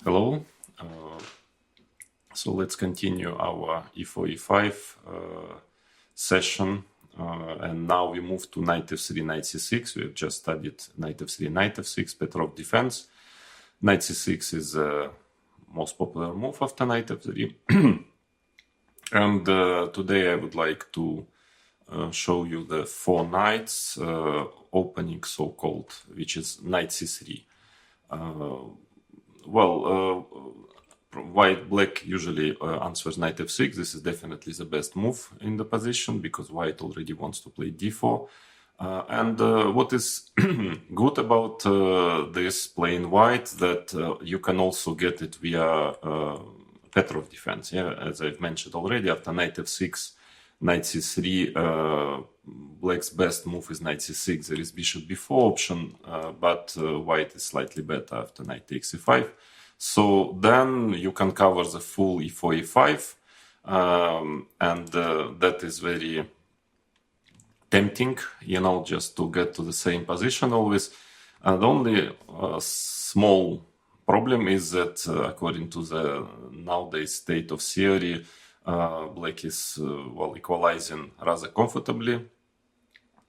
Hello. So let's continue our e4 e5 session. And now we move to knight f3, knight c6. We have just studied knight f3, knight f6, Petrov defense. Knight c6 is the most popular move after knight f3. And today I would like to show you the four knights opening, so-called, which is knight c3. Black usually answers knight f6. This is definitely the best move in the position because white already wants to play d4. What is good about this playing white that you can also get it via Petrov defense. Yeah, as I've mentioned already, after knight f6, knight c3, black's best move is knight c6. There is bishop b4 option, but white is slightly better after knight takes e5. So then you can cover the full e4, e5, and that is very tempting, just to get to the same position always. And only small problem is that according to the nowadays state of theory, black is equalizing rather comfortably,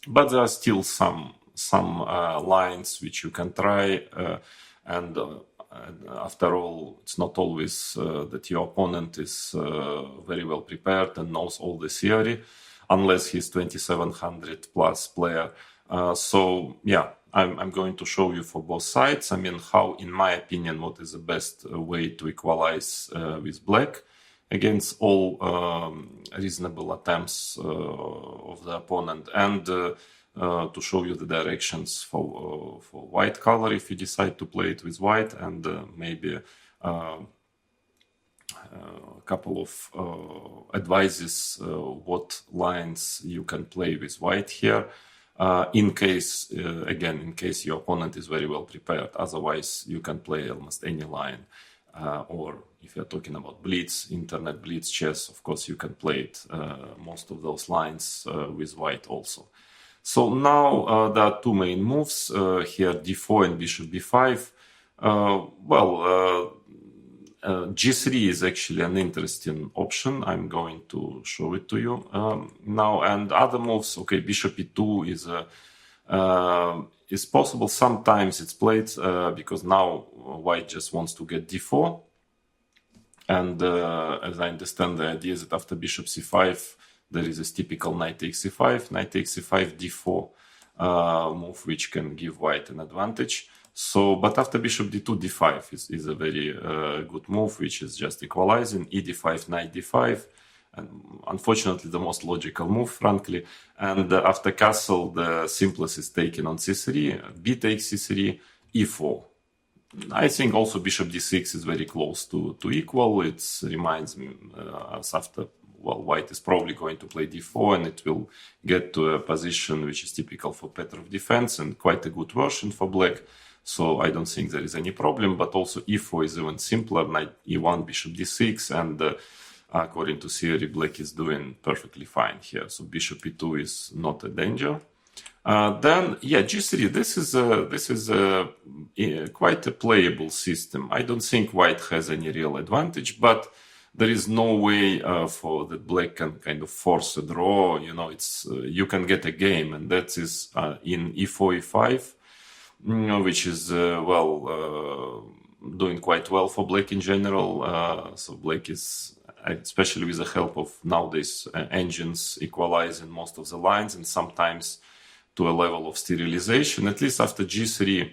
but there are still some lines which you can try, and after all, it's not always that your opponent is very well prepared and knows all the theory, unless he's 2700 plus player. I'm going to show you for both sides. I mean, how, in my opinion, what is the best way to equalize with black against all reasonable attempts of the opponent, and to show you the directions for white color if you decide to play it with white, and maybe a couple of advices what lines you can play with white here, in case your opponent is very well prepared. Otherwise, you can play almost any line. Or if you're talking about blitz, internet blitz chess, of course you can play it, most of those lines with white also. So now there are two main moves here, d4 and bishop b5. G3 is actually an interesting option. I'm going to show it to you now. And other moves, okay, bishop e2 is possible. Sometimes it's played because now white just wants to get d4. And as I understand, the idea is that after bishop c5, there is this typical knight takes e5, knight takes e5, d4 move, which can give white an advantage. So, but after bishop d2, d5 is a very good move, which is just equalizing. E d5, knight d5, and unfortunately the most logical move, frankly. And after castle, the simplest is taken on c3, b takes c3, e4. I think also bishop d6 is very close to equal. It reminds me us after, white is probably going to play d4, and it will get to a position which is typical for Petrov defense and quite a good version for black. So I don't think there is any problem, but also e4 is even simpler, knight e1, bishop d6, and according to theory, black is doing perfectly fine here. So bishop e2 is not a danger. Then g3. This is quite a playable system. I don't think white has any real advantage, but there is no way for that black can kind of force a draw. It's you can get a game, and that is in e4, e5, which is doing quite well for black in general. So black is, especially with the help of nowadays engines, equalizing most of the lines, and sometimes to a level of sterilization. At least after g3,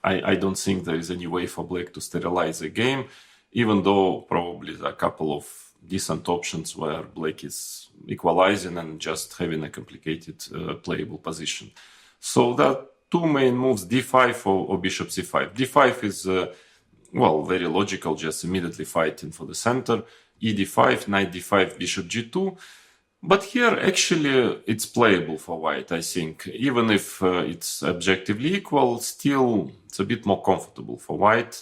I don't think there is any way for black to sterilize the game, even though probably there are a couple of decent options where black is equalizing and just having a complicated playable position. So there are two main moves, d5 or bishop c5. d5 is, very logical, just immediately fighting for the center. E d5, knight d5, bishop g2. But here, actually, it's playable for white, I think. Even if it's objectively equal, still it's a bit more comfortable for white.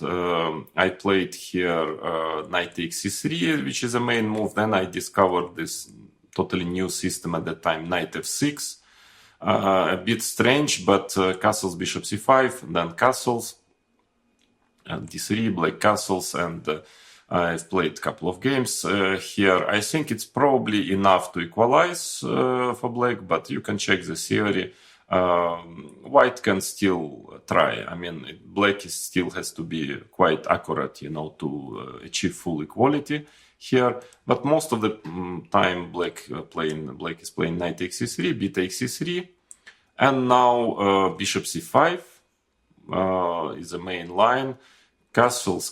I played here knight takes c3, which is a main move. Then I discovered this totally new system at that time, knight f6. A bit strange, but castles, bishop c5, then castles. d3, black castles, and I've played a couple of games here. I think it's probably enough to equalize for black, but you can check the theory. White can still try. I mean, black still has to be quite accurate, to achieve full equality here. But most of the time, black is playing knight takes c3, b takes c3, and now bishop c5 is the main line. Castles.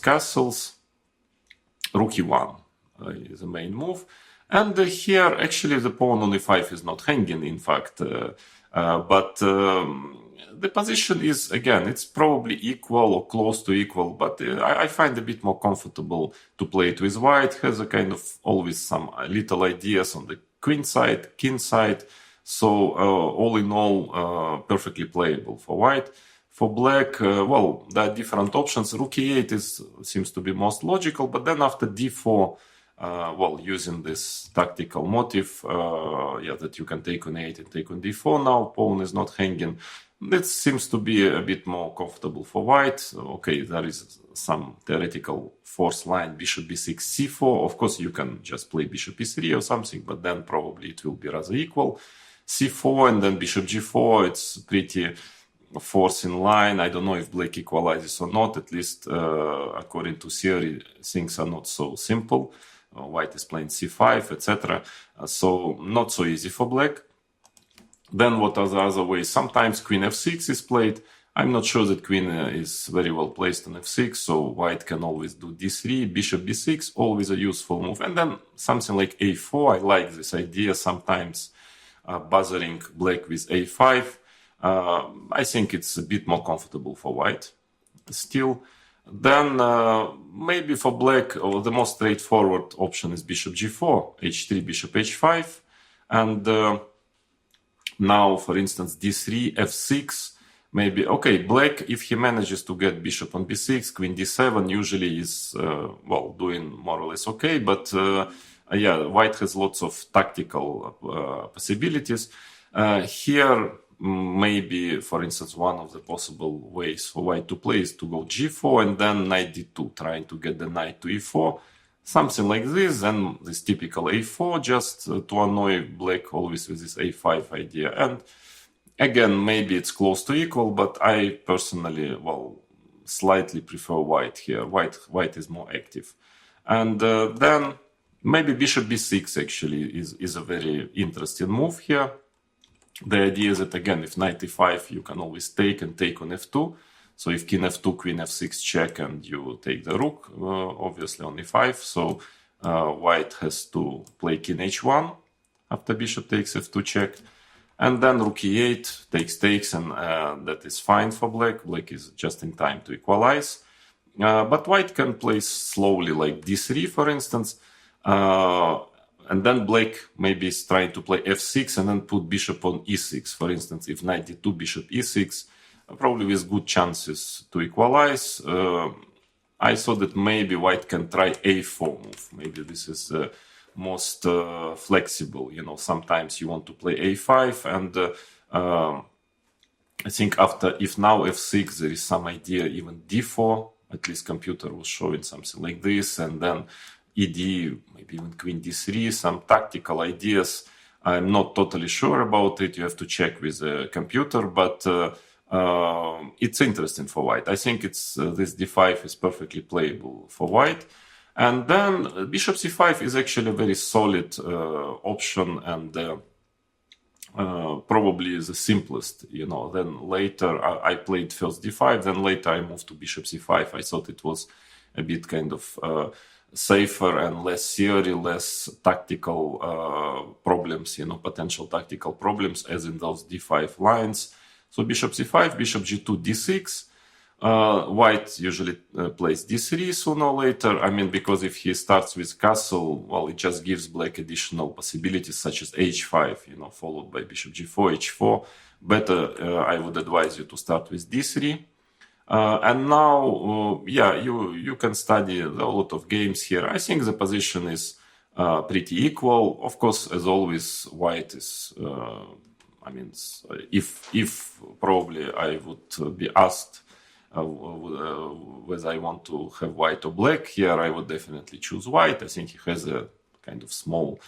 Rook e1 is the main move. And here, actually, the pawn on e5 is not hanging, in fact. But the position is, again, it's probably equal or close to equal, but I find a bit more comfortable to play it with white. Has a kind of always some little ideas on the queen side, king side. So all in all, perfectly playable for white. For black, well, there are different options. Rook e8 seems to be most logical, but then after d4, well, using this tactical motive, that you can take on e8 and take on d4 now, pawn is not hanging. That seems to be a bit more comfortable for white. Okay, there is some theoretical force line, bishop b6, c4. Of course, you can just play bishop e3 or something, but then probably it will be rather equal. c4 and then bishop g4, it's pretty force in line. I don't know if black equalizes or not. At least according to theory, things are not so simple. White is playing c5, etc. So not so easy for black. Then what are the other ways? Sometimes queen f6 is played. I'm not sure that queen is very well placed on f6, so white can always do d3, bishop b6, always a useful move. And then something like a4. I like this idea, sometimes buzzering black with a5. I think it's a bit more comfortable for white still. Then maybe for black, the most straightforward option is bishop g4, h3, bishop h5. And now, for instance, d3, f6, maybe, okay, black, if he manages to get bishop on b6, queen d7, usually is, well, doing more or less okay. But white has lots of tactical possibilities. Here, maybe, for instance, one of the possible ways for white to play is to go g4 and then knight d2, trying to get the knight to e4. Something like this, and this typical a4, just to annoy black always with this a5 idea. And again, maybe it's close to equal, but I personally, well, slightly prefer white here. White is more active. And then maybe bishop b6 actually is a very interesting move here. The idea is that, again, if knight e5, you can always take on f2. So if king f2, queen f6 check, and you take the rook, obviously on e5. So white has to play king h1 after bishop takes f2 check. And then rook e8 takes, and that is fine for black. Black is just in time to equalize. But white can play slowly, like d3, for instance. And then black maybe is trying to play f6 and then put bishop on e6. For instance, if knight d2, bishop e6, probably with good chances to equalize. I thought that maybe white can try a4 move. Maybe this is the most flexible. Sometimes you want to play a5, and I think if now f6, there is some idea even d4. At least computer was showing something like this, and then ed, maybe even queen d3, some tactical ideas. I'm not totally sure about it. You have to check with the computer, but it's interesting for white. I think it's this d5 is perfectly playable for white. And then bishop c5 is actually a very solid option, and probably the simplest. Then later I played first d5, then later I moved to bishop c5. I thought it was a bit kind of safer and less theory, less tactical problems, potential tactical problems, as in those d5 lines. So bishop c5, bishop g2, d6. White usually plays d3 sooner or later. I mean, because if he starts with castle, well, it just gives black additional possibilities such as h5, followed by bishop g4, h4. Better, I would advise you to start with d3. And now, you can study a lot of games here. I think the position is pretty equal. Of course, as always, white is... if probably I would be asked whether I want to have white or black. Here I would definitely choose white. I think he has a kind of small,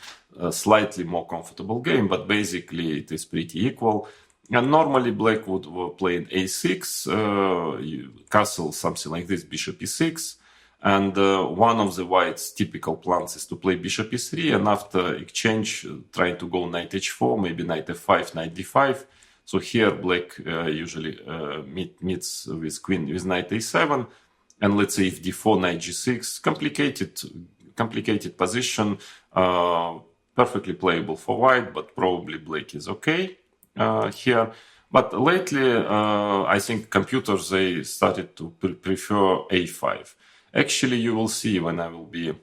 slightly more comfortable game, but basically it is pretty equal. And normally black would play in a6, castle, something like this, bishop e6. And one of the white's typical plans is to play bishop e3, and after exchange, trying to go knight h4, maybe knight f5, knight d5. So here black usually meets with queen with knight a7, and let's say if d4, knight g6, complicated position, perfectly playable for white, but probably black is okay here. But lately, I think computers, they started to prefer a5. Actually, you will see when I will be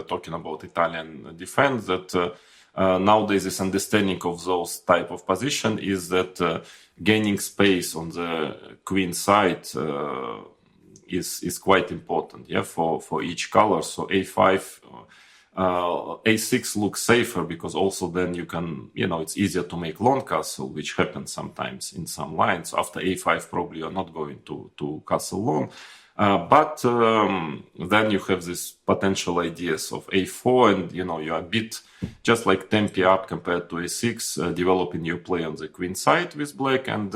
talking about Italian defense that nowadays this understanding of those type of position is that gaining space on the queen side is quite important, yeah, for each color. So a5, a6 looks safer because also then you can, it's easier to make long castle, which happens sometimes in some lines. After a5, probably you're not going to castle long. But then you have this potential ideas of a4, and you're a bit just like tempi up compared to a6, developing your play on the queen side with black. And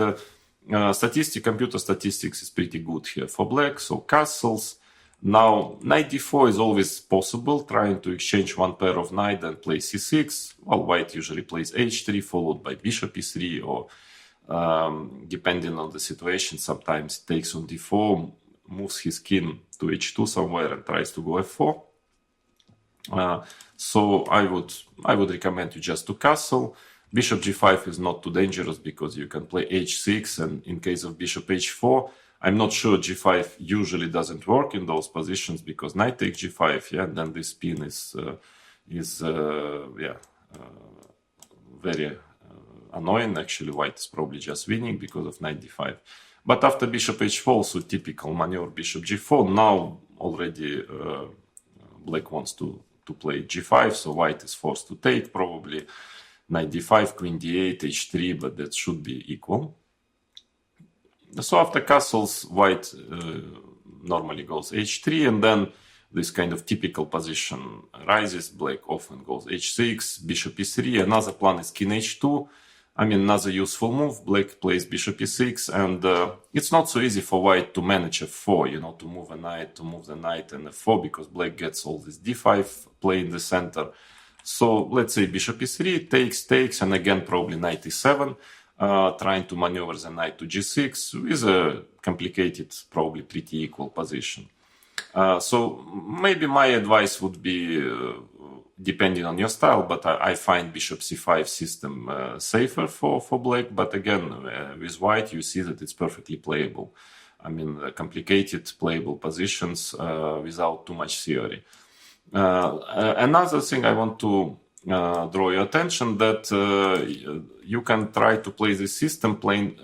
computer statistics is pretty good here for black. So castles. Now knight d4 is always possible, trying to exchange one pair of knight and play c6. Well, white usually plays h3 followed by bishop e3, or depending on the situation, sometimes it takes on d4, moves his king to h2 somewhere and tries to go f4. So I would recommend you just to castle. Bishop g5 is not too dangerous because you can play h6, and in case of bishop h4, I'm not sure g5 usually doesn't work in those positions because knight takes g5, yeah, and then this pin is very annoying. Actually, white is probably just winning because of knight d5. But after bishop h4, so typical maneuver bishop g4. Now already black wants to play g5, so white is forced to take probably knight d5, queen d8, h3, but that should be equal. So after castles, white normally goes h3, and then this kind of typical position rises. Black often goes h6, bishop e3. Another plan is king h2. I mean, another useful move. Black plays bishop e6, and it's not so easy for white to manage f4, to move the knight and f4, because black gets all this d5 play in the center. So let's say bishop e3, takes, and again probably knight e7. Trying to maneuver the knight to g6 with a complicated, probably pretty equal position. So maybe my advice would be, depending on your style, but I find bishop c5 system safer for black. But again, with white, you see that it's perfectly playable. I mean, complicated playable positions without too much theory. Another thing I want to draw your attention that you can try to play this system playing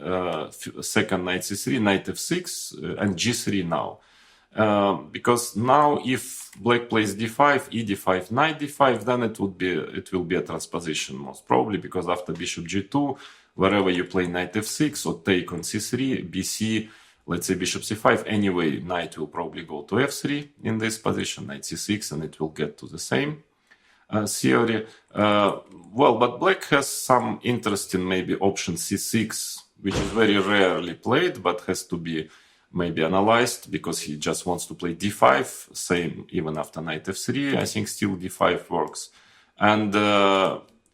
second knight c3, knight f6, and g3 now. Because now if black plays d5, e d5, knight d5, then it will be a transposition most probably, because after bishop g2, wherever you play knight f6 or take on c3, bc, let's say bishop c5, anyway, knight will probably go to f3 in this position, knight c6, and it will get to the same theory. But black has some interesting maybe option c6, which is very rarely played, but has to be maybe analyzed, because he just wants to play d5, same even after knight f3. I think still d5 works. And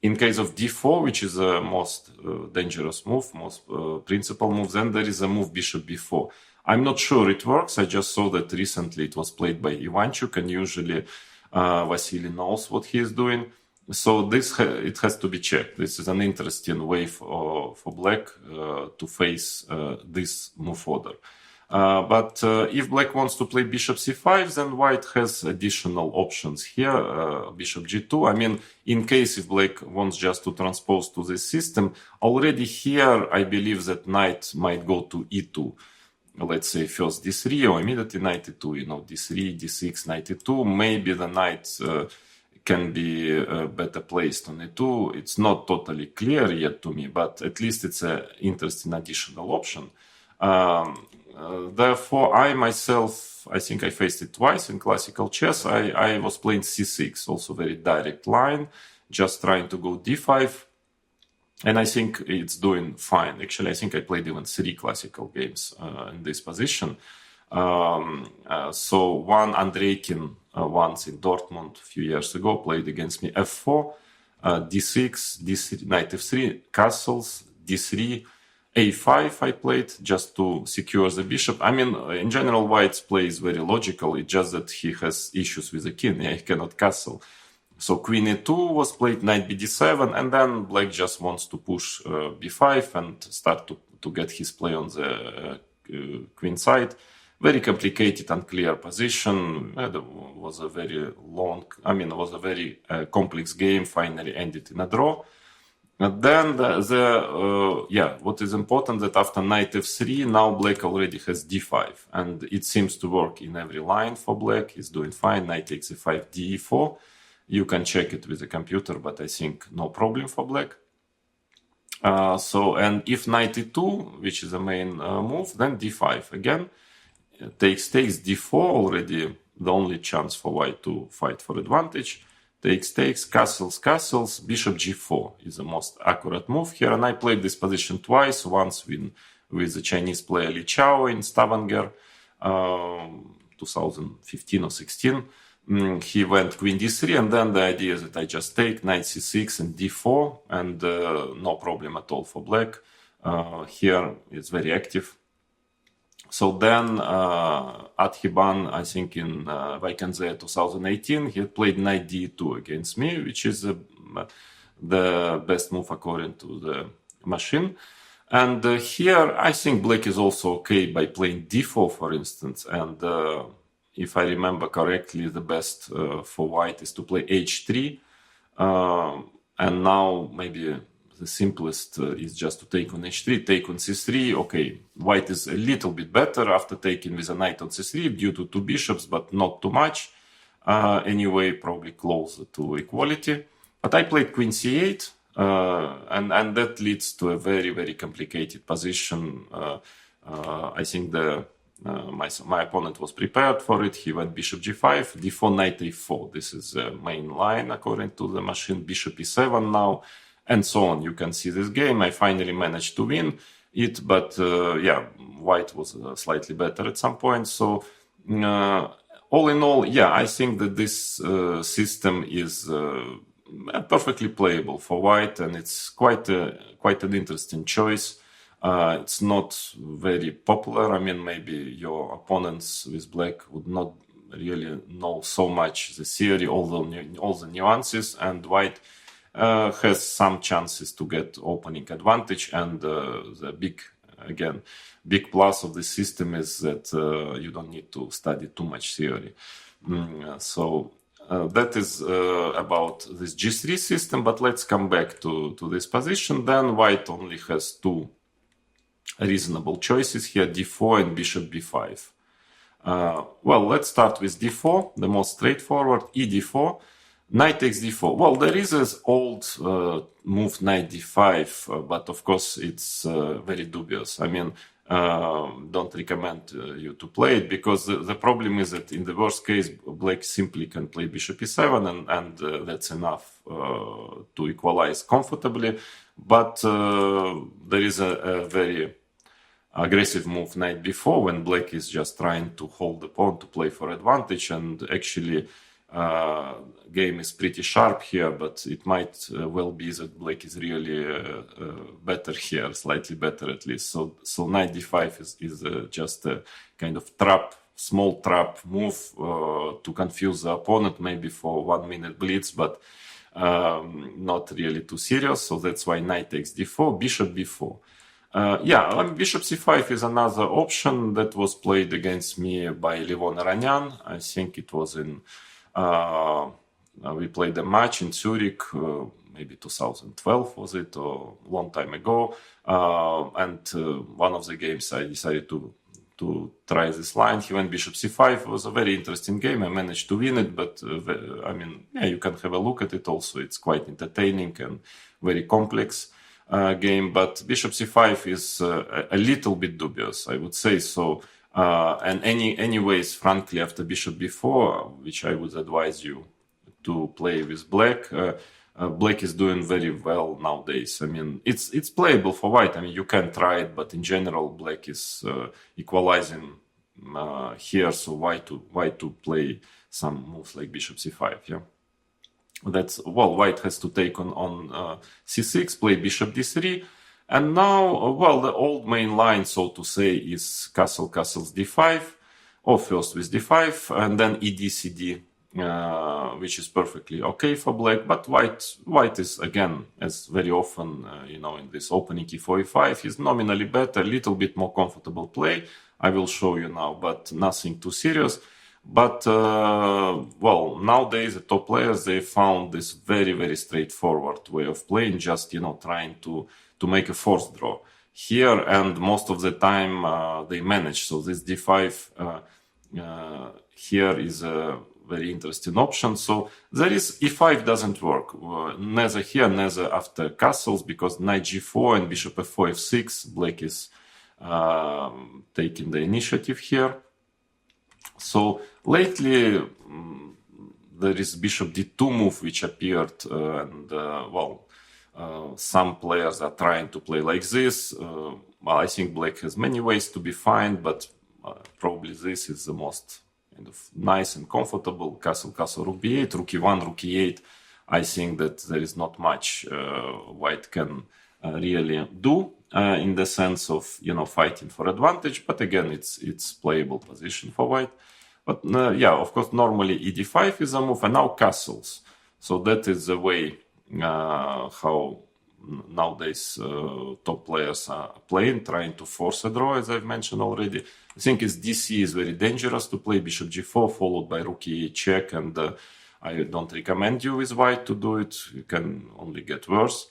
in case of d4, which is the most dangerous move, most principal move, then there is a move bishop b4. I'm not sure it works. I just saw that recently it was played by Ivanchuk, and usually Vasily knows what he is doing. So it has to be checked. This is an interesting way for black to face this move order. But if black wants to play bishop c5, then white has additional options here, bishop g2. I mean, in case if black wants just to transpose to this system, already here I believe that knight might go to e2. Let's say first d3 or immediately knight e2, d3, d6, knight e2. Maybe the knight can be better placed on e2. It's not totally clear yet to me, but at least it's an interesting additional option. Therefore, I think I faced it twice in classical chess. I was playing c6, also very direct line, just trying to go d5. And I think it's doing fine. Actually, I think I played even 3 classical games in this position. So one Andreikin once in Dortmund a few years ago played against me f4, d6, d3, knight f3, castles, d3, a5 I played just to secure the bishop. I mean, in general, White's play is very logical. It's just that he has issues with the king. Yeah, he cannot castle. So queen e2 was played, knight bd7, and then Black just wants to push b5 and start to get his play on the queen side. Very complicated, unclear position. It was a very it was a very complex game, finally ended in a draw. And then what is important that after knight f3, now Black already has d5, and it seems to work in every line for Black. He's doing fine. Knight takes e5, d4. You can check it with the computer, but I think no problem for Black. And if knight e2, which is the main move, then d5 again. Takes d4, already the only chance for White to fight for advantage. Takes, castles, bishop g4 is the most accurate move here. And I played this position twice, once with the Chinese player Li Chao in Stavanger, 2015 or 16. He went queen d3, and then the idea is that I just take knight c6 and d4, and no problem at all for Black. Here it's very active. So then Adhiban, I think in Vaikanze 2018, he played knight d2 against me, which is the best move according to the machine. And here I think Black is also okay by playing d4, for instance. And if I remember correctly, the best for White is to play h3. And now maybe the simplest is just to take on h3, take on c3. Okay, White is a little bit better after taking with a knight on c3 due to 2 bishops, but not too much. Anyway, probably closer to equality. But I played queen c8, and that leads to a very, very complicated position. I think my opponent was prepared for it. He went bishop g5, d4, knight a4. This is the main line according to the machine. Bishop e7 now, and so on. You can see this game. I finally managed to win it, but White was slightly better at some point. So all in all, I think that this system is perfectly playable for White, and it's quite an interesting choice. It's not very popular. I mean, maybe your opponents with Black would not really know so much the theory, all the nuances, and White has some chances to get opening advantage. And the big plus of the system is that you don't need to study too much theory. So that is about this G3 system. But let's come back to this position. Then White only has 2 reasonable choices here, d4 and bishop b5. Well, let's start with d4, the most straightforward, e d4. Knight takes d4. Well, there is this old move knight d5, but of course it's very dubious. I mean, don't recommend you to play it, because the problem is that in the worst case, Black simply can play bishop e7, and that's enough to equalize comfortably. But there is a very aggressive move knight b4 when Black is just trying to hold the pawn to play for advantage, and actually game is pretty sharp here, but it might well be that Black is really better here, slightly better at least. So knight d5 is just a kind of small trap move to confuse the opponent, maybe for 1 minute blitz, but not really too serious. So that's why knight takes d4, bishop b4. Bishop c5 is another option that was played against me by Levon Aranyan. I think it was in we played a match in Zurich, maybe 2012 was it, or a long time ago. And one of the games I decided to try this line. He went bishop c5. It was a very interesting game. I managed to win it, but you can have a look at it also. It's quite entertaining and very complex. game, but bishop c5 is a little bit dubious, I would say. So, and anyways, frankly, after bishop b4, which I would advise you to play with black, black is doing very well nowadays. I mean, it's playable for white. I mean, you can try it, but in general, black is equalizing here. So why to play some moves like bishop c5? Yeah, that's, well, white has to take on c6, play bishop d3, and now, well, the old main line, so to say, is castles d5, or first with d5, and then ed cd. Which is perfectly okay for black, but white is, again, as very often, in this opening e4, e5, is nominally better, a little bit more comfortable play. I will show you now, but nothing too serious. But, well, nowadays the top players, they found this very, very straightforward way of playing, just, trying to make a forced draw here, and most of the time they manage. So this d5 here is a very interesting option. So there is, e5 doesn't work, neither here, neither after castles, because knight g4 and bishop f4, f6, black is taking the initiative here. So lately there is bishop d2 move which appeared, and well, some players are trying to play like this. Well, I think black has many ways to be fine, but probably this is the most kind of nice and comfortable. Castle, rook b8, rook e1, rook e8. I think that there is not much white can really do in the sense of fighting for advantage. But again, it's playable position for white. But yeah, of course, normally ed5 is a move, and now castles. So that is the way how nowadays top players are playing, trying to force a draw, as I've mentioned already. I think dc is very dangerous to play bishop g4 followed by rook e8 check, and I don't recommend you with white to do it. You can only get worse.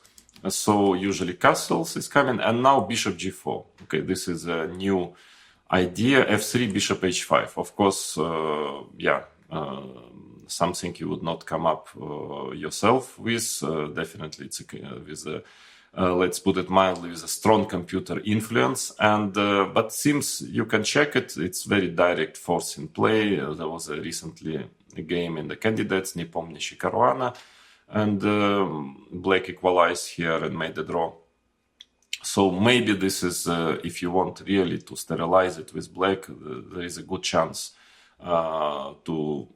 So usually castles is coming, and now bishop g4. Okay, this is a new idea. f3, bishop h5. Of course, yeah, something you would not come up yourself with. Definitely, it's with a let's put it mildly, with a strong computer influence. And but seems you can check it. It's very direct force in play. There was recently a game in the candidates, Не помнящий Caruana, and black equalized here and made the draw. So maybe this is, if you want really to sterilize it with black, there is a good chance to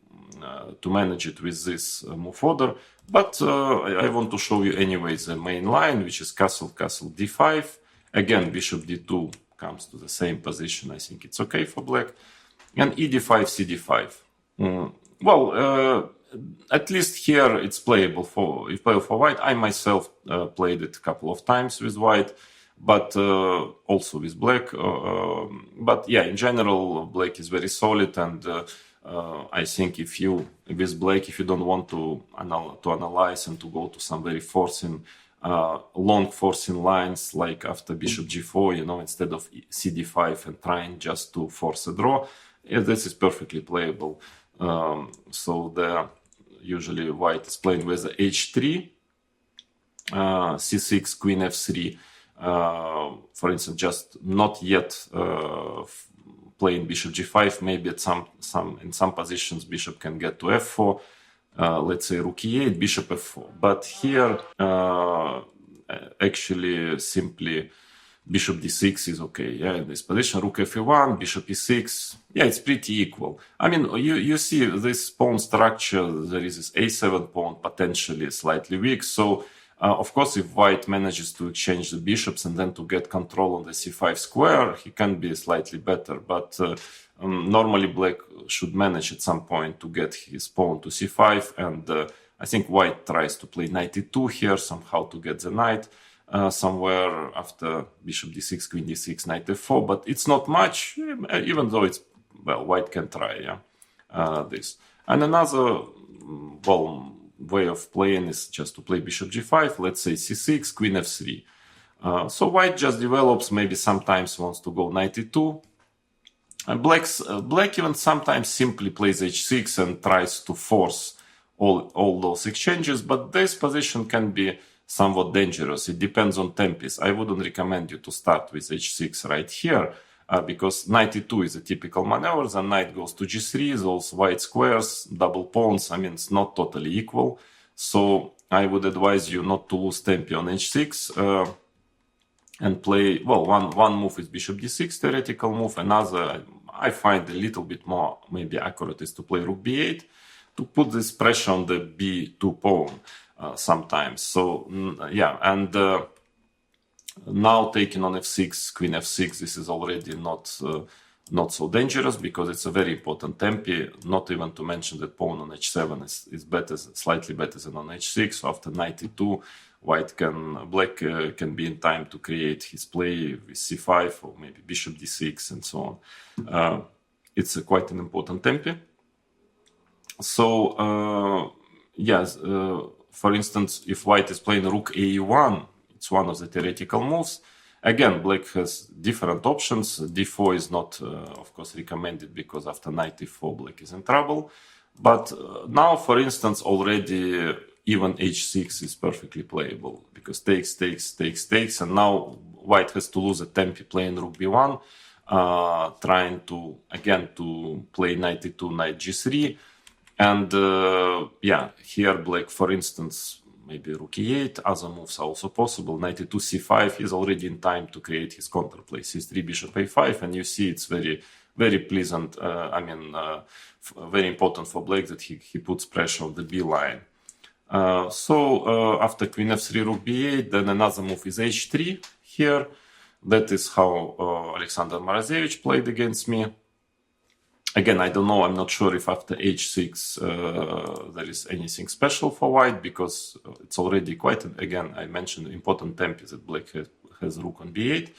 manage it with this move order. But I want to show you anyways the main line, which is castle d5. Again, bishop d2 comes to the same position. I think it's okay for black. And ed5, cd5. Well, at least here it's playable for white. I myself played it a couple of times with white, but also with black. But yeah, in general, black is very solid, and I think if you don't want to analyze and to go to some very forcing, long forcing lines like after bishop g4, instead of cd5 and trying just to force a draw, yeah, this is perfectly playable. So there, usually white is playing with the h3, c6, queen f3. For instance, just not yet playing bishop g5. Maybe at in some positions bishop can get to f4. Let's say rook e8, bishop f4. But here, actually, simply bishop d6 is okay. Yeah, in this position, rook f1, bishop e6. Yeah, it's pretty equal. I mean, you see this pawn structure. There is this a7 pawn potentially slightly weak. So, of course, if white manages to exchange the bishops and then to get control on the c5 square, he can be slightly better. But normally black should manage at some point to get his pawn to c5. And I think white tries to play knight e2 here, somehow to get the knight somewhere after bishop d6, queen d6, knight f4. But it's not much, even though it's, well, white can try, yeah, this. And another, well, way of playing is just to play bishop g5, let's say c6, queen f3. So white just develops, maybe sometimes wants to go knight e2. And black even sometimes simply plays h6 and tries to force all those exchanges, but this position can be somewhat dangerous. It depends on tempis. I wouldn't recommend you to start with h6 right here, because knight e2 is a typical maneuver, and knight goes to g3, those white squares, double pawns, I mean, it's not totally equal. So I would advise you not to lose tempi on h6, and play, well, one move is bishop d6, theoretical move. Another, I find a little bit more maybe accurate, is to play rook b8, to put this pressure on the b2 pawn sometimes. So, yeah, and now taking on f6, queen f6, this is already not so dangerous, because it's a very important tempi, not even to mention that pawn on h7 is better, slightly better than on h6. So after knight e2, black can be in time to create his play with c5 or maybe bishop d6 and so on. It's quite an important tempi. So, yes, for instance, if white is playing rook a1, it's one of the theoretical moves. Again, black has different options. d4 is not, of course, recommended, because after knight e4, black is in trouble. But now, for instance, already even h6 is perfectly playable, because takes, and now white has to lose a tempi playing rook b1, trying to, again, to play knight e2, knight g3. And yeah, here black, for instance, maybe rook e8, other moves are also possible. Knight e2, c5, he's already in time to create his counterplay. c3, bishop a5, and you see it's very, very pleasant. I mean, very important for black that he puts pressure on the b line. So after queen f3, rook b8, then another move is h3 here. That is how Alexander Morozevich played against me. Again, I don't know, I'm not sure if after h6 there is anything special for white, because it's already quite, again, I mentioned important tempi that black has rook on b8.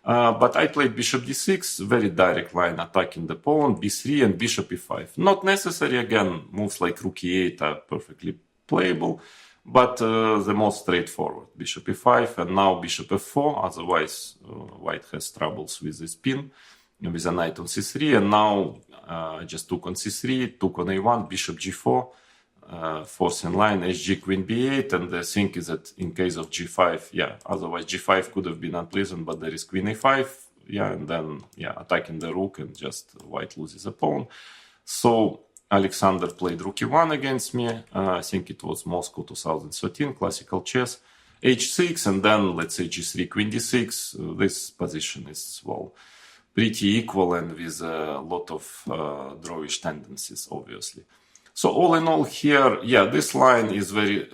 But I played bishop d6, very direct line attacking the pawn, b3 and bishop e5. Not necessary, again, moves like rook e8 are perfectly playable, but the most straightforward, bishop e5, and now bishop f4, otherwise white has troubles with this pin, with a knight on c3, and now I just took on c3, took on a1, bishop g4, fourth in line, hg, queen b8, and the thing is that in case of g5, yeah, otherwise g5 could have been unpleasant, but there is queen a5, yeah, and then, yeah, attacking the rook, and just white loses a pawn. So Alexander played rook e1 against me, I think it was Moscow 2013, classical chess, h6, and then, let's say, g3, queen d6, this position is, well, pretty equal and with a lot of drawish tendencies, obviously. So all in all here, yeah, this line is very,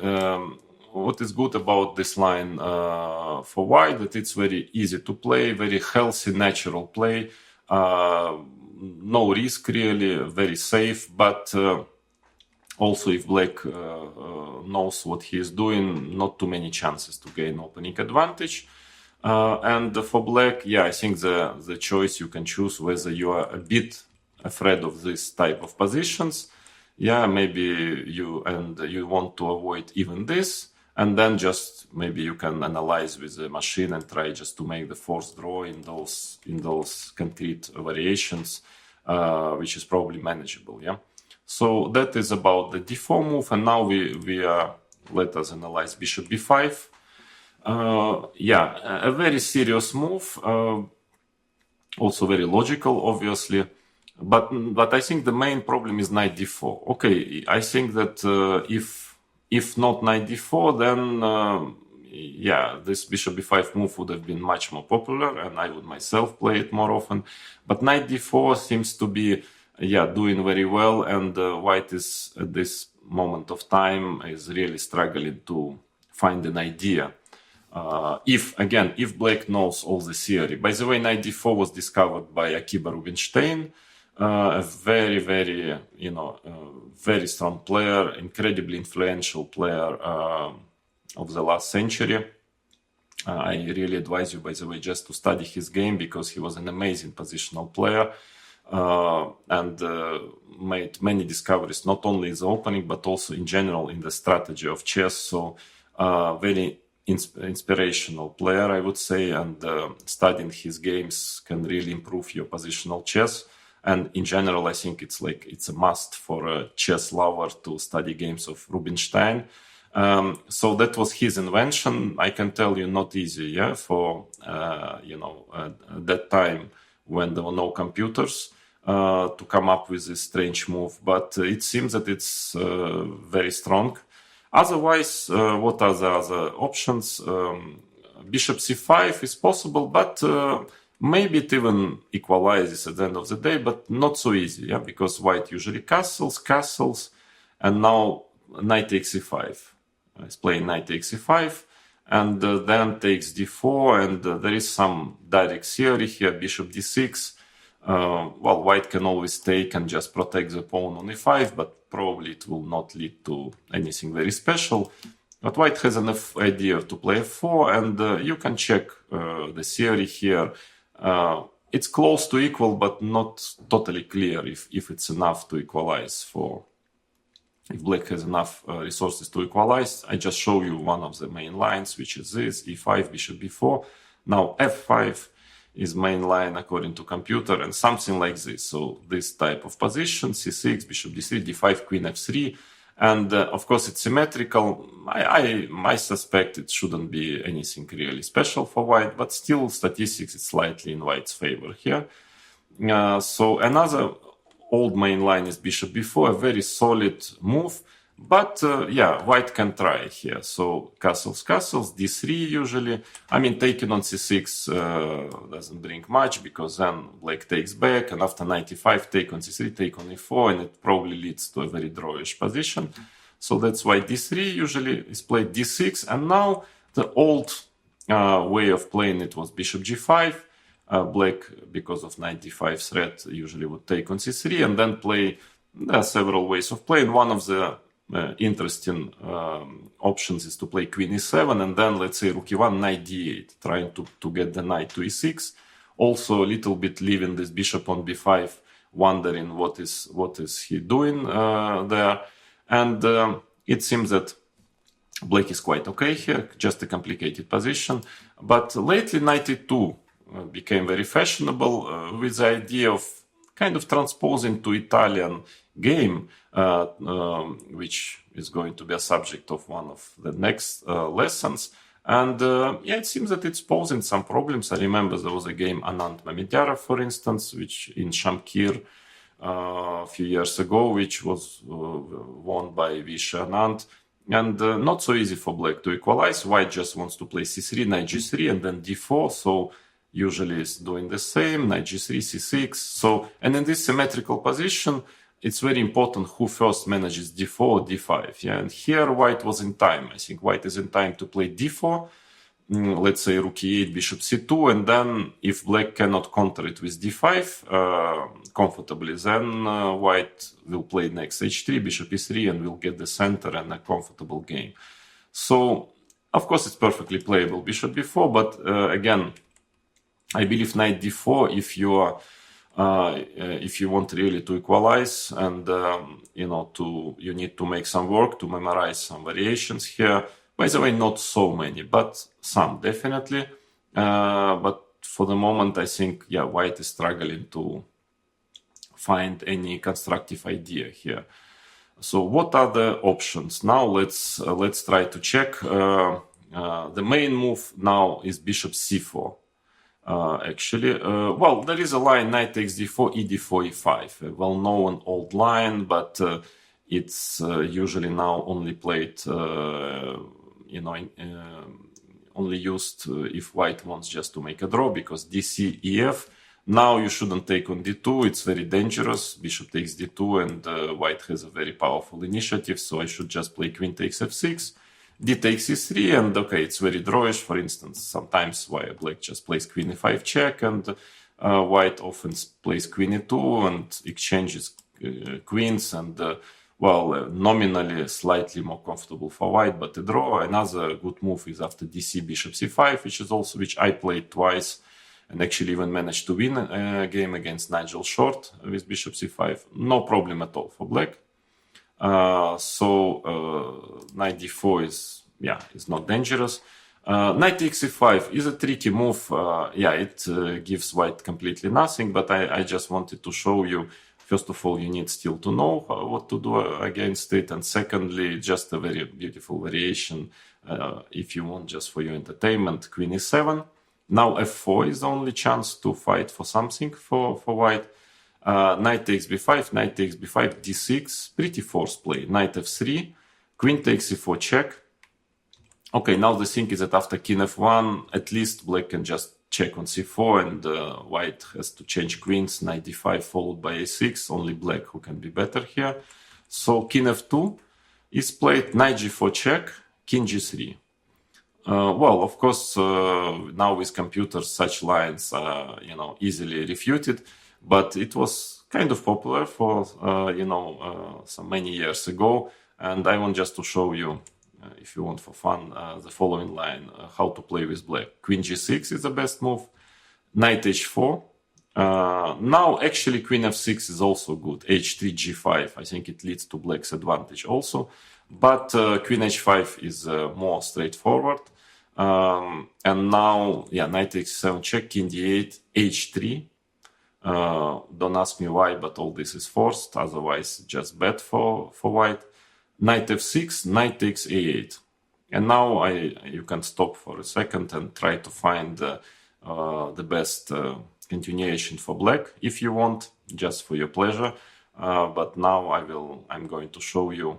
what is good about this line for white, that it's very easy to play, very healthy, natural play, no risk really, very safe, but also if black knows what he is doing, not too many chances to gain opening advantage. And for black, yeah, I think the choice you can choose whether you are a bit afraid of this type of positions. Yeah, maybe you want to avoid even this, and then just maybe you can analyze with the machine and try just to make the forced draw in those concrete variations, which is probably manageable. Yeah. So that is about the d4 move, and now let us analyze bishop b5. Yeah, a very serious move, also very logical, obviously, but I think the main problem is knight d4. Okay, I think that if not knight d4, then yeah, this bishop b5 move would have been much more popular, and I would myself play it more often. But knight d4 seems to be, yeah, doing very well, and white is at this moment of time is really struggling to find an idea. If black knows all the theory. By the way, knight d4 was discovered by Akiba Rubinstein, a very, very, very strong player, incredibly influential player of the last century. I really advise you, by the way, just to study his game, because he was an amazing positional player and made many discoveries, not only in the opening, but also in general in the strategy of chess. So very inspirational player, I would say, and studying his games can really improve your positional chess. And in general, I think it's a must for a chess lover to study games of Rubinstein. So that was his invention. I can tell you, not easy, yeah, for that time when there were no computers to come up with this strange move. But it seems that it's very strong. Otherwise, what are the other options? Bishop c5 is possible, but maybe it even equalizes at the end of the day, but not so easy, yeah, because white usually castles, and now knight takes e5. It's playing knight takes e5, and then takes d4, and there is some direct theory here, bishop d6. Well, white can always take and just protect the pawn on e5, but probably it will not lead to anything very special. But white has enough idea to play f4, and you can check the theory here. It's close to equal, but not totally clear if it's enough to equalize if black has enough resources to equalize. I just show you one of the main lines, which is this, e5, bishop b4. Now f5 is main line according to computer, and something like this. So this type of position, c6, bishop d3, d5, queen f3. And of course, it's symmetrical. I suspect it shouldn't be anything really special for white, but still statistics is slightly in white's favor here. So another old main line is bishop b4, a very solid move. But yeah, white can try here. So castles, d3 usually. I mean, taking on c6 doesn't bring much, because then black takes back, and after knight e5, take on c3, take on e4, and it probably leads to a very drawish position. So that's why d3 usually is played d6, and now the old way of playing it was bishop g5. Black, because of knight d5 threat, usually would take on c3 and then play. There are several ways of playing. One of the interesting options is to play queen e7, and then let's say rook e1, knight d8, trying to get the knight to e6. Also a little bit leaving this bishop on b5, wondering what is he doing there. And it seems that black is quite okay here, just a complicated position. But lately knight e2 became very fashionable with the idea of kind of transposing to Italian game, which is going to be a subject of one of the next lessons. And yeah, it seems that it's posing some problems. I remember there was a game Anand Mamidyarov, for instance, which in Shamkir a few years ago, which was won by Vishy Anand. And not so easy for black to equalize. White just wants to play c3, knight g3, and then d4. So usually it's doing the same, knight g3, c6. So, and in this symmetrical position, it's very important who first manages d4 or d5. Yeah, and here white was in time. I think white is in time to play d4. Let's say rook e8, bishop c2, and then if black cannot counter it with d5 comfortably, then white will play next h3, bishop e3, and will get the center and a comfortable game. So, of course, it's perfectly playable, bishop b4, but again, I believe knight d4, if you want really to equalize, and you need to make some work to memorize some variations here. By the way, not so many, but some definitely. But for the moment, I think, yeah, white is struggling to find any constructive idea here. So what are the options? Now let's try to check. The main move now is bishop c4. Actually, well, there is a line knight takes d4, e4, e5, a well-known old line, but it's usually now only played, only used if white wants just to make a draw, because dc, ef. Now you shouldn't take on d2, it's very dangerous. Bishop takes d2, and white has a very powerful initiative, so I should just play queen takes f6. D takes e3, and okay, it's very drawish. For instance, sometimes black just plays queen e5 check, and white often plays queen e2 and exchanges queens, and nominally slightly more comfortable for white, but a draw. Another good move is after dc, bishop c5, which I played twice, and actually even managed to win a game against Nigel Short with bishop c5. No problem at all for black. So knight d4 is not dangerous. Knight takes e5 is a tricky move. It gives white completely nothing, but I just wanted to show you First of all, you need still to know what to do against it. And secondly, just a very beautiful variation, if you want just for your entertainment, Queen E7. Now F4 is the only chance to fight for something for white. Knight takes B5, Knight takes B5, D6, pretty forced play. Knight F3, Queen takes E4 check. Okay, now the thing is that after King F1, at least black can just check on C4 and white has to change queens, Knight D5 followed by A6, only black who can be better here. So King F2 is played, Knight G4 check, King G3. Well, of course, now with computers, such lines are, easily refuted, but it was kind of popular for, some many years ago. And I want just to show you, if you want for fun, the following line, how to play with black. Queen G6 is the best move. Knight H4. Now, actually, Queen F6 is also good. H3, G5. I think it leads to black's advantage also. But Queen H5 is more straightforward. And now, Knight H7 check, King D8, H3. Don't ask me why, but all this is forced. Otherwise, just bad for white. Knight F6, Knight takes A8. And now you can stop for a second and try to find the best continuation for black if you want, just for your pleasure. But now I'm going to show you.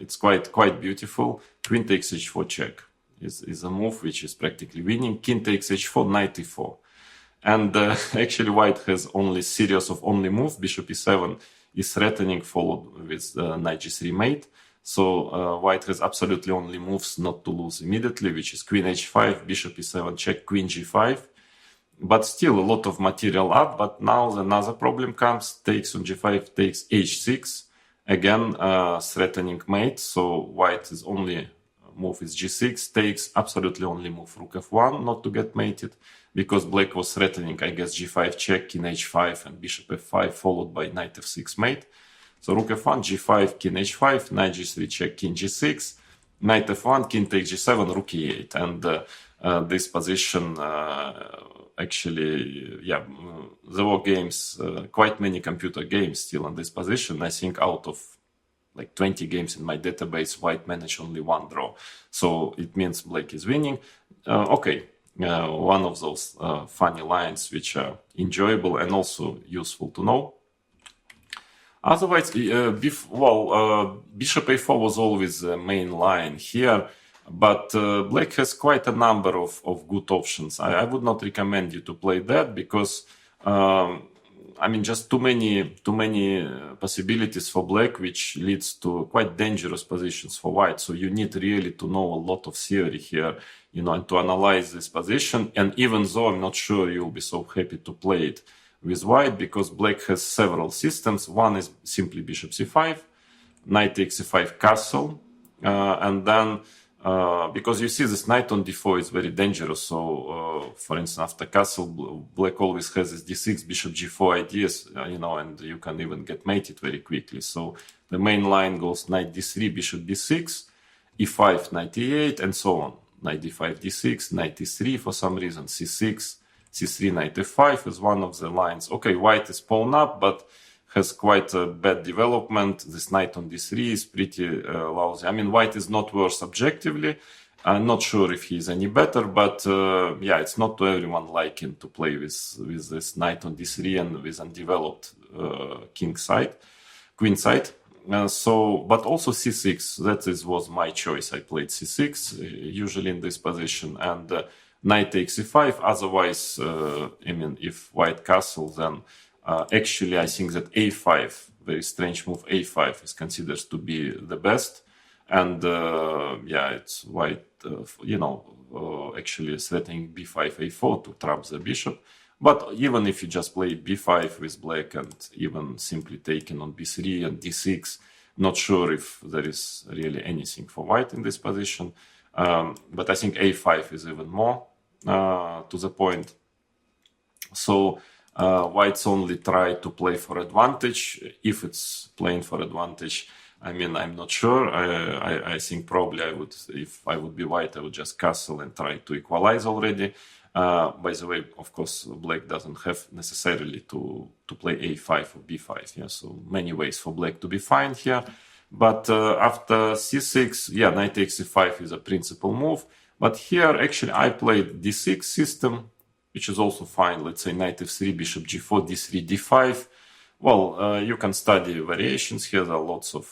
It's quite beautiful. Queen takes H4 check is a move which is practically winning. King takes H4, Knight E4. And actually white has only series of only move. Bishop E7 is threatening, followed with Knight G3 mate. So white has absolutely only moves not to lose immediately, which is Queen H5, Bishop E7 check, Queen G5. But still a lot of material up. But now another problem comes, takes on G5, takes H6. Again, threatening mate. So white is only move is G6, takes absolutely only move Rook F1, not to get mated. Because black was threatening, I guess, G5 check, King H5 and Bishop F5, followed by Knight F6 mate. So Rook F1, G5, King H5, Knight G3 check, King G6, Knight F1, King takes G7, Rook E8. And this position, actually, there were games, quite many computer games still on this position. I think out of like 20 games in my database, white managed only one draw. So it means black is winning. Okay. One of those funny lines which are enjoyable and also useful to know. Otherwise, Bishop A4 was always the main line here, but black has quite a number of good options. I would not recommend you to play that because, just too many possibilities for black, which leads to quite dangerous positions for white. So you need really to know a lot of theory here, and to analyze this position. And even though I'm not sure you'll be so happy to play it with white, because black has several systems. One is simply Bishop C5, Knight takes C5 castle, and then because you see this Knight on D4 is very dangerous. So, for instance, after castle, black always has this D6, Bishop G4 ideas, and you can even get mated very quickly. So the main line goes Knight D3, Bishop D6, E5, Knight E8, and so on. Knight D5, D6, Knight E3 for some reason, C6, C3, Knight F5 is one of the lines. Okay, white is pawn up, but has quite a bad development. This Knight on D3 is pretty lousy. White is not worse objectively. I'm not sure if he's any better, but it's not to everyone liking to play with this Knight on D3 and with undeveloped king side, queen side. But also C6, that was my choice. I played C6, usually in this position, and Knight takes E5. Otherwise, if white castle, then actually I think that A5, very strange move, A5 is considered to be the best. And it's white, actually threatening B5, A4 to trap the bishop. But even if you just play B5 with black and even simply taking on B3 and D6, not sure if there is really anything for white in this position. But I think A5 is even more to the point. So whites only try to play for advantage. If it's playing for advantage, I'm not sure. I think probably if I would be white, I would just castle and try to equalize already. By the way, of course, black doesn't have necessarily to play a5 or b5. Yeah, so many ways for black to be fine here. But after c6, yeah, knight takes c5 is a principal move. But here, actually, I played d6 system, which is also fine. Let's say knight f3, bishop g4, d3, d5. Well, you can study variations here. There are lots of,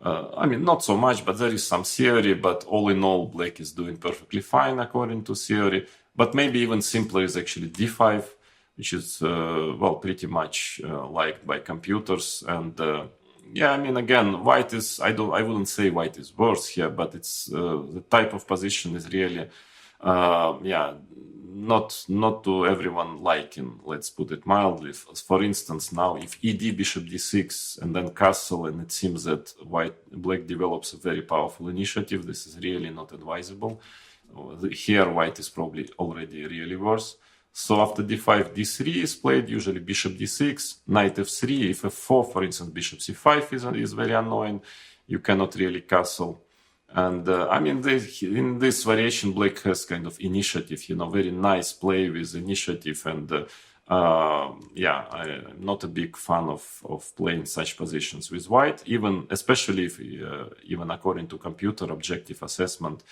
I mean, not so much, but there is some theory. But all in all, black is doing perfectly fine according to theory. But maybe even simpler is actually d5, which is, well, pretty much liked by computers. And yeah, I mean, again, white is, I wouldn't say white is worse here, but it's the type of position is really, yeah, not to everyone liking, let's put it mildly. For instance, now if ed bishop d6 and then castle, and it seems that black develops a very powerful initiative, this is really not advisable. Here white is probably already really worse. So after d5, d3 is played, usually bishop d6, knight f3, if f4, for instance, bishop c5 is very annoying. You cannot really castle. And I mean, in this variation, black has kind of initiative, you know, very nice play with initiative. And yeah, I'm not a big fan of playing such positions with white, especially if, even according to computer objective assessment,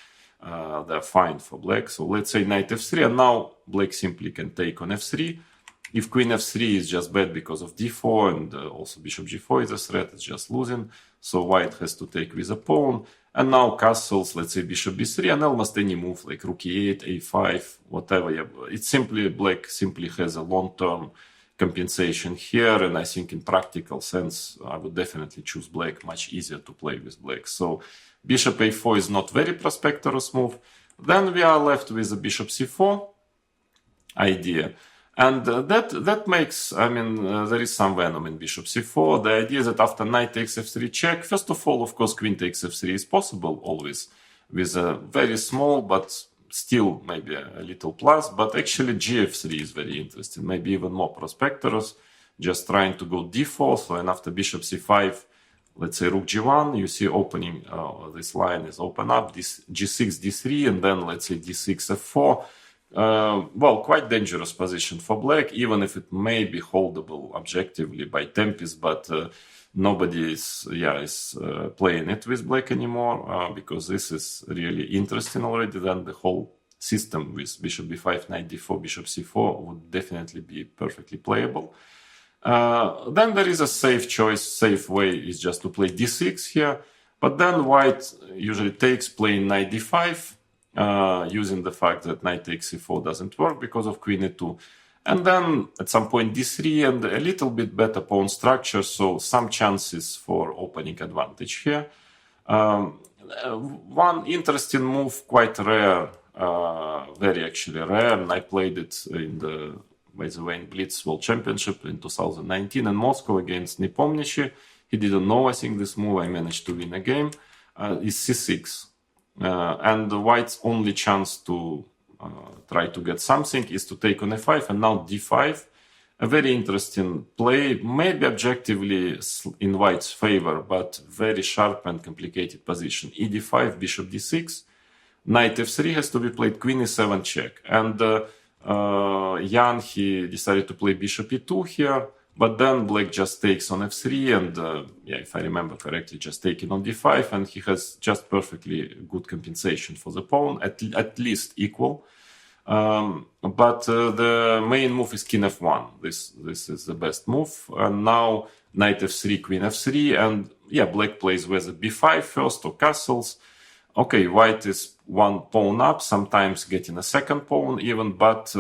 they're fine for black. So let's say knight f3, and now black simply can take on f3. If queen f3 is just bad because of d4, and also bishop g4 is a threat, it's just losing. So white has to take with a pawn. And now castles, let's say bishop b3, and almost any move like rook e8, a5, whatever. Yeah, it's simply black simply has a long-term compensation here, and I think in practical sense, I would definitely choose black. Much easier to play with black. So bishop a4 is not very prosperous move. Then we are left with the bishop c4 idea. And that makes, I mean, there is some venom in bishop c4. The idea is that after knight takes f3 check, first of all, of course, queen takes f3 is possible always, with a very small, but still maybe a little plus. But actually gf3 is very interesting, maybe even more prosperous, just trying to go d4. So, and after bishop c5, let's say rook g1, you see opening, this line is open up, this g6, d3, and then let's say d6, f4. Well, quite dangerous position for black, even if it may be holdable objectively by Tempest, but nobody is playing it with black anymore, because this is really interesting already. Then the whole system with bishop b5, knight d4, bishop c4 would definitely be perfectly playable. Then there is a safe choice, safe way is just to play d6 here, but then white usually takes playing knight d5, using the fact that knight takes c4 doesn't work because of queen e2. And then at some point d3 and a little bit better pawn structure, so some chances for opening advantage here. One interesting move, quite rare, very actually rare, and I played it by the way, in Blitz World Championship in 2019 in Moscow against Nepomniachtchi. He didn't know, I think, this move. I managed to win a game. Is c6. And white's only chance to try to get something is to take on f5, and now d5. A very interesting play, maybe objectively in white's favor, but very sharp and complicated position. ed5, bishop d6, knight f3 has to be played, queen e7 check. And Jan, he decided to play bishop e2 here, but then black just takes on f3, and yeah, if I remember correctly, just taking on d5, and he has just perfectly good compensation for the pawn, at least equal. But the main move is king f1. This is the best move. And now knight f3, queen f3, and yeah, black plays whether b5 first or castles. Okay, white is one pawn up, sometimes getting a second pawn even, but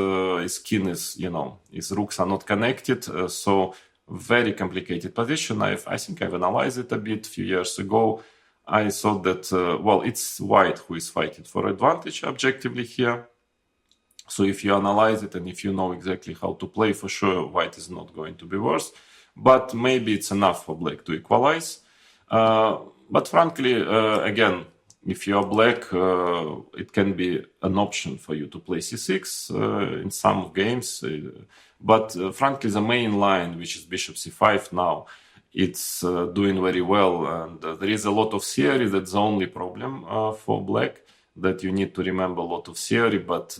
his king is, you know, his rooks are not connected, so very complicated position. I think I've analyzed it a bit a few years ago. I thought that, well, it's white who is fighting for advantage objectively here. So if you analyze it and if you know exactly how to play, for sure, white is not going to be worse. But maybe it's enough for black to equalize. But frankly, again, if you are black, it can be an option for you to play c6 in some games. But frankly, the main line, which is bishop c5 now, it's doing very well. And there is a lot of theory that's the only problem for black. that you need to remember a lot of theory, but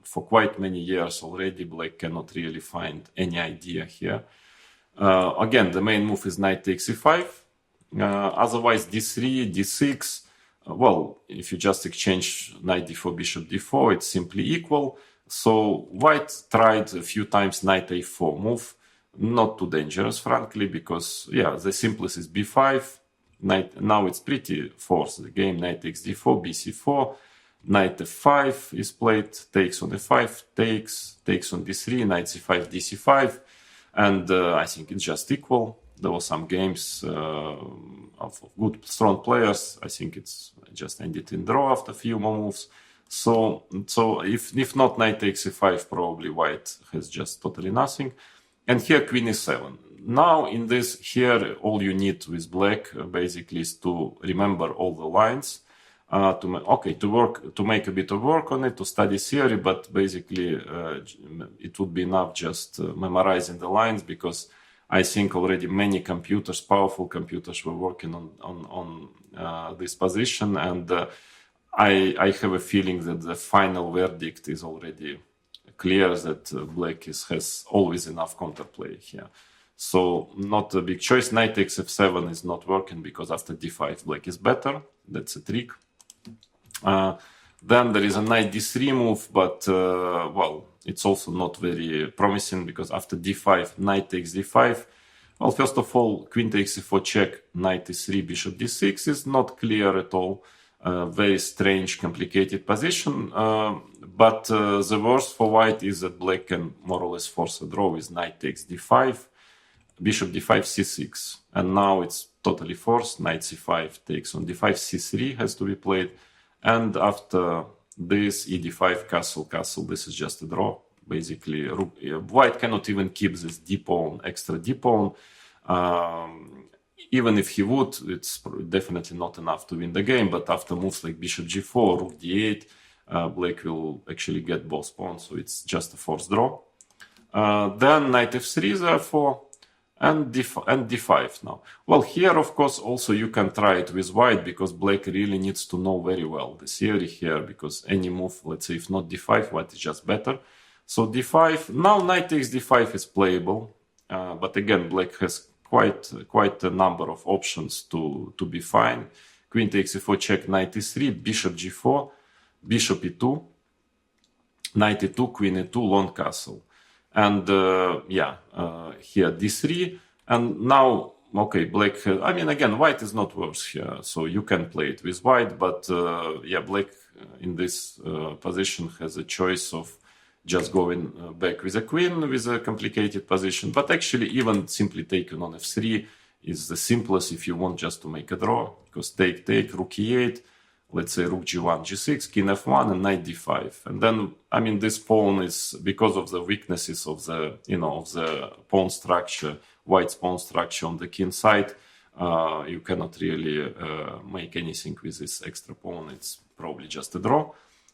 for quite many years already, black cannot really find any idea here. Again, the main move is knight takes e5. Otherwise, d3, d6. If you just exchange knight d4, bishop d4, it's simply equal. So white tried a few times knight a4 move. Not too dangerous, frankly, because the simplest is b5. Knight, now it's pretty forced. The game knight takes d4, bc4, knight f5 is played, takes on f5, takes on d3, knight c5, dc5, and I think it's just equal. There were some games of good, strong players. I think it's just ended in draw after a few more moves. So if not knight takes e5, probably white has just totally nothing. And here queen e7. Now in this here, all you need with black basically is to remember all the lines, to make a bit of work on it, to study theory, but basically it would be enough just memorizing the lines, because I think already many computers, powerful computers, were working on this position, and I have a feeling that the final verdict is already clear, that black has always enough counterplay here. So not a big choice. Knight takes f7 is not working because after d5 black is better. That's a trick. Then there is a knight d3 move, but it's also not very promising, because after d5 knight takes d5. Well, first of all, queen takes e4 check, knight e3, bishop d6 is not clear at all. Very strange, complicated position. But the worst for white is that black can more or less force a draw with knight takes d5, bishop d5, c6. And now it's totally forced. Knight c5 takes on d5, c3 has to be played. And after this, e d5, castle, castle, this is just a draw. Basically, white cannot even keep this d-pawn, extra d-pawn. Even if he would, it's definitely not enough to win the game. But after moves like bishop g4, rook d8, black will actually get both pawns, so it's just a forced draw. Then knight f3, therefore, and d5 now. Well, here, of course, also you can try it with white, because black really needs to know very well the theory here, because any move, let's say, if not d5, white is just better. So d5, now knight takes d5 is playable, but again, black has quite a number of options to be fine. Queen takes e4 check, knight e3, bishop g4, bishop e2, knight e2, queen e2, long castle. And here d3. And now, okay, black, again, white is not worse here, so you can play it with white, but black in this position has a choice of just going back with a queen with a complicated position. But actually, even simply taking on f3 is the simplest if you want just to make a draw, because take, rook e8, let's say rook g1, g6, king f1, and knight d5. And then, this pawn is, because of the weaknesses of the, of the pawn structure, white's pawn structure on the king side, you cannot really make anything with this extra pawn. It's probably just a draw.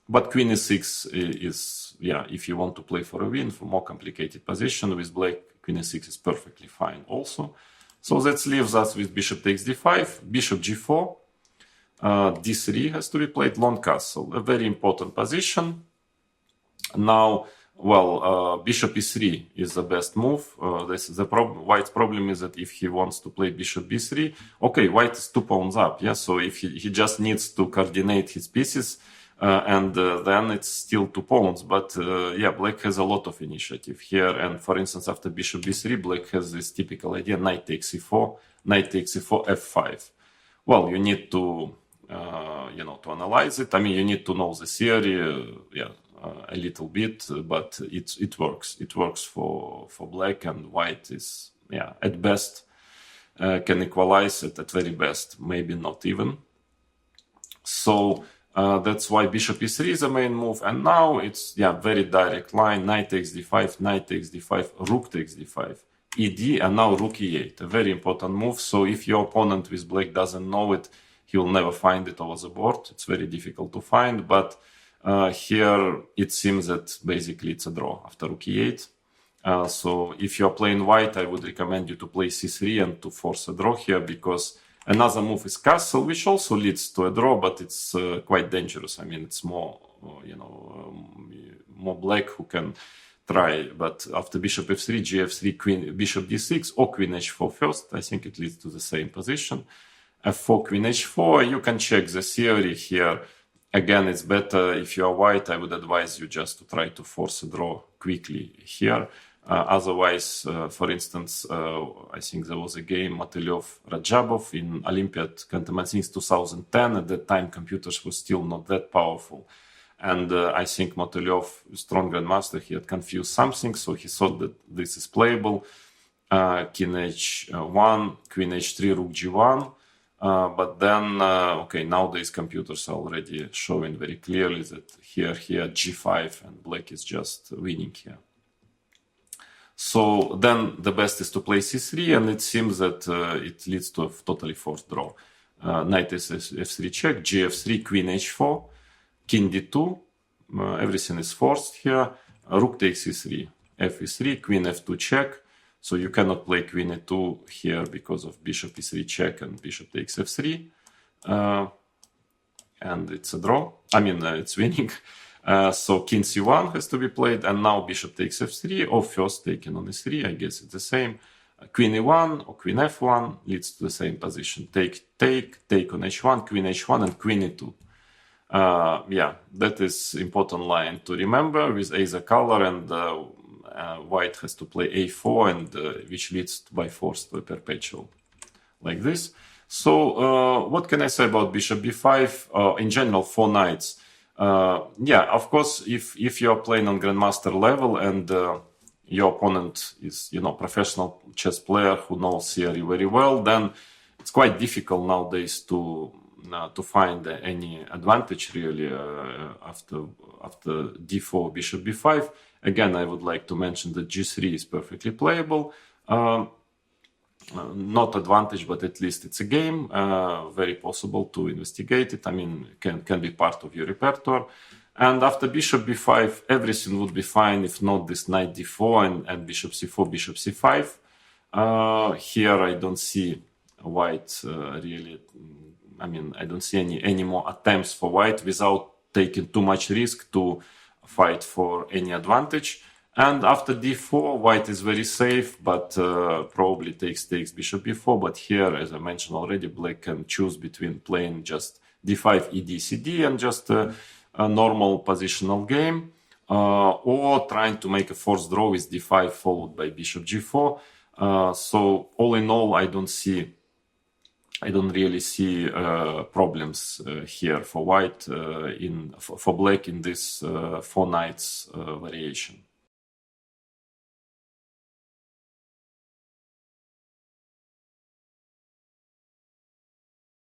But queen e6 is, if you want to play for a win, for more complicated position with black, queen e6 is perfectly fine also. So that leaves us with bishop takes d5, bishop g4, d3 has to be played, long castle, a very important position. Now, bishop e3 is the best move. This is the problem. White's problem is that if he wants to play bishop b3, okay, white is 2 pawns up, so if he just needs to coordinate his pieces, and then it's still 2 pawns. But black has a lot of initiative here. And for instance, after bishop b3, black has this typical idea: knight takes e4, knight takes e4, f5. Well, you need to, to analyze it. You need to know the theory, a little bit, but it works. It works for black, and white is, at best, can equalize it, at very best, maybe not even. So that's why bishop e3 is the main move. And now it's, very direct line. Knight takes d5, knight takes d5, rook takes d5, ed, and now rook e8. A very important move. So if your opponent with black doesn't know it, he will never find it over the board. It's very difficult to find. But here it seems that basically it's a draw after rook e8. So if you're playing white, I would recommend you to play c3 and to force a draw here, because Another move is castle, which also leads to a draw, but it's quite dangerous. I mean, it's more, more black who can try. But after bishop f3, gf3, queen, bishop d6, or queen h4 first, I think it leads to the same position. f4, queen h4, you can check the theory here. Again, it's better if you are white. I would advise you just to try to force a draw quickly here. Otherwise, for instance, I think there was a game Motylev-Radjabov in Olympiad since 2010. At that time, computers were still not that powerful. And I think Motylev, strong grandmaster, he had confused something, so he thought that this is playable. King h1, queen h3, rook g1. But then, okay, nowadays computers are already showing very clearly that here, g5, and black is just winning here. So then the best is to play c3, and it seems that it leads to a totally forced draw. Knight is f3 check, gf3, queen h4, king d2, everything is forced here. Rook takes e3, f e3, queen f2 check. So you cannot play queen e2 here because of bishop e3 check and bishop takes f3. And it's a draw. I mean, it's winning. So king c1 has to be played, and now bishop takes f3, or first taken on e3. I guess it's the same. Queen e1 or queen f1 leads to the same position. Take on h1, queen h1, and queen e2. Yeah, that is important line to remember with either color, and white has to play a4, and which leads by force to a perpetual like this. So what can I say about bishop b5? In general, for knights, yeah, of course, if you are playing on grandmaster level and your opponent is, professional chess player who knows theory very well, then it's quite difficult nowadays to find any advantage really after d4, bishop b5. Again, I would like to mention that g3 is perfectly playable. Not advantage, but at least it's a game. Very possible to investigate it. I mean, can be part of your repertoire. And after bishop b5, everything would be fine if not this knight d4 and bishop c4, bishop c5. Here I don't see white really. I mean, I don't see any more attempts for white without taking too much risk to fight for any advantage. And after d4, white is very safe, but probably takes bishop b4. But here, as I mentioned already, black can choose between playing just d5, ed, cd, and just a normal positional game, or trying to make a forced draw with d5 followed by bishop g4. So all in all, I don't really see problems here for white for black in this four knights variation.